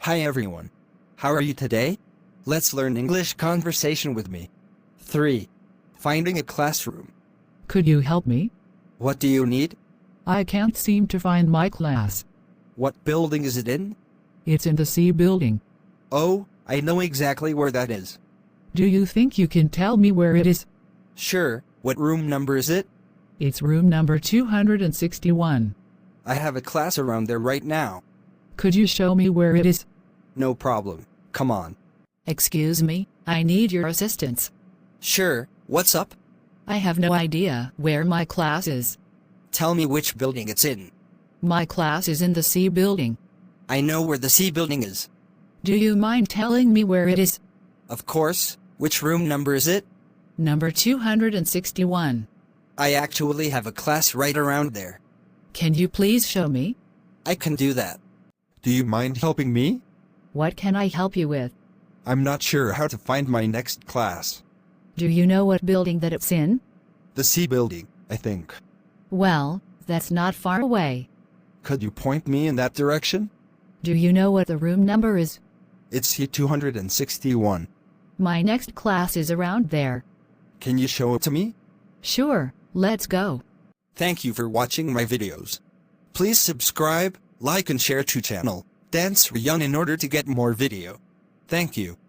Hi everyone. How are you today? Let's learn English conversation with me. 3. Finding a classroom. Could you help me? What do you need? I can't seem to find my class. What building is it in? It's in the C building. Oh, I know exactly where that is. Do you think you can tell me where it is? Sure, what room number is it? It's room number 261. I have a class around there right now. Could you show me where it is? No problem. Come on. Excuse me, I need your assistance. Sure, what's up? I have no idea where my class is. Tell me which building it's in. My class is in the C building. I know where the C building is. Do you mind telling me where it is? Of course. Which room number is it? Number 261. I actually have a class right around there. Can you please show me? I can do that. Do you mind helping me? What can I help you with? I'm not sure how to find my next class. Do you know what building that it's in? The C building, I think. Well, that's not far away. Could you point me in that direction? Do you know what the room number is? It's C261. My next class is around there. Can you show it to me? Sure, let's go. Thank you for watching my videos. Please subscribe, like and share to channel Sreyoun in order to get more video. Thank you.